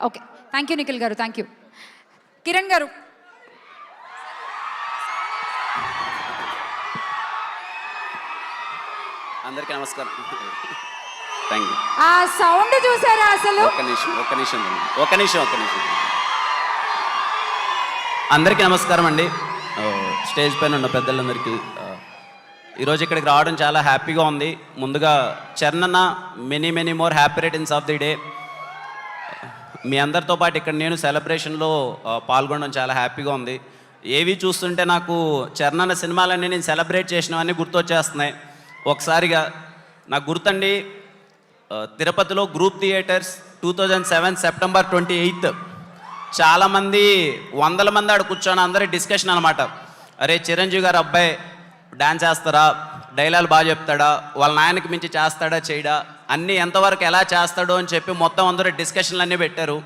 Okay, thank you Nikhil గారు, thank you. Kiran గారు. అందరికీ నమస్కారం. Thank you. ఆ సౌండ్ చూసారా అసలు? ఒక్క నిమిషం. అందరికీ నమస్కారం అండి. స్టేజ్ పైన ఉన్న పెద్దలందరికీ ఈరోజు ఇక్కడికి రావడం చాలా హ్యాపీగా ఉంది. ముందుగా చరణ్ అన్న many more happy returns of the day. మీ అందరితో పాటు ఇక్కడ నేను సెలబ్రేషన్లో పాల్గొనడం చాలా హ్యాపీగా ఉంది. ఏవి చూస్తుంటే నాకు చరణ్ అన్న సినిమాలన్నీ నేను సెలబ్రేట్ చేసినవన్నీ గుర్తొచ్చేస్తున్నాయి. ఒకసారిగా నాకు గుర్తండి, తిరుపతిలో గ్రూప్ థియేటర్స్ 2007 సెప్టెంబర్ 28. చాలామంది 100 మంది ఆడ కూర్చొని అందరి డిస్కషన్ అనమాట. అరే చిరంజీవి గారు అబ్బాయి డాన్స్ చేస్తారా, డైలాగ్ బాగా చెప్తాడా, వాళ్ళ నాయనకి మించి చేస్తాడా చేయడా, అన్నీ ఎంతవరకు ఎలా చేస్తాడో అని చెప్పి మొత్తం అందరూ డిస్కషన్లు అన్నీ పెట్టారు.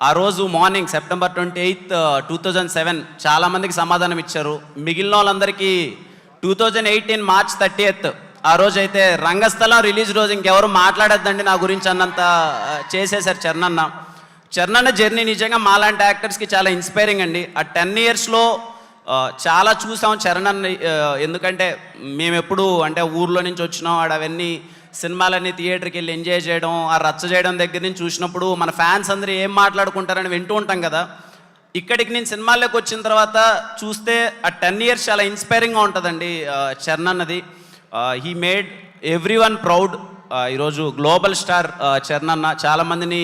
ఆ రోజు మార్నింగ్ సెప్టెంబర్ 28, 2007 చాలామందికి సమాధానం ఇచ్చారు. మిగిలిన వాళ్ళందరికీ 2018 మార్చ్ 30 ఆ రోజు అయితే రంగస్థలం రిలీజ్ రోజు ఇంకెవరు మాట్లాడద్దండి నా గురించి అన్నంత చేసేశారు చరణ్ అన్న జర్నీ నిజంగా మాలాంటి యాక్టర్స్కి చాలా ఇన్స్పైరింగ్ అండి. ఆ 10 ఇయర్స్లో చాలా చూసాం చరణ్ అన్న. ఎందుకంటే మేము ఎప్పుడు అంటే ఊర్లో నుంచి వచ్చినాం, అవన్నీ సినిమాలన్నీ థియేటర్కి వెళ్ళి ఎంజాయ్ చేయడం, ఆ రచ్చ చేయడం దగ్గర నుంచి చూసినప్పుడు మన ఫ్యాన్స్ అందరూ ఏం మాట్లాడుకుంటారని వింటూ ఉంటాం కదా. ఇక్కడికి నేను సినిమాల్లోకి వచ్చిన తర్వాత చూస్తే ఆ 10 ఇయర్స్ చాలా ఇన్స్పైరింగ్గా ఉంటుందండి చరణ్ అన్నది. He made every one proud. ఈరోజు గ్లోబల్ స్టార్ చరణ్ అన్న. చాలామందిని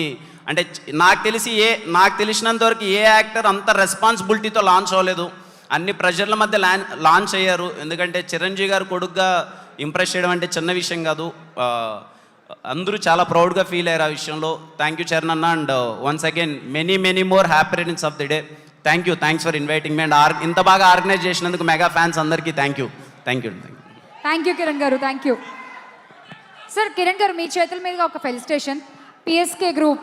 అంటే నాకు తెలిసినంత వరకు ఏ యాక్టర్ అంత రెస్పాన్సిబిలిటీతో లాంచ్ అవ్వలేదు. అన్ని ప్రెషర్ల మధ్య లాంచ్ అయ్యారు. ఎందుకంటే చిరంజీవి గారు కొడుకుగా ఇంప్రెస్ చేయడం అంటే చిన్న విషయం కాదు. అందరూ చాలా ప్రౌడ్గా ఫీల్ అయ్యారు ఆ విషయంలో. థ్యాంక్ యూ చరణ్ అన్న. And once again many more happy returns of the day. Thanks for inviting me. And ఇంత బాగా ఆర్గనైజ్ చేసినందుకు మెగా ఫ్యాన్స్ అందరికీ థ్యాంక్ యూ. కిరణ్ గారు, థ్యాంక్ యూ. సార్ కిరణ్ గారు, మీ చేతుల మీదుగా ఒక ఫెలిసిటేషన్. PSK group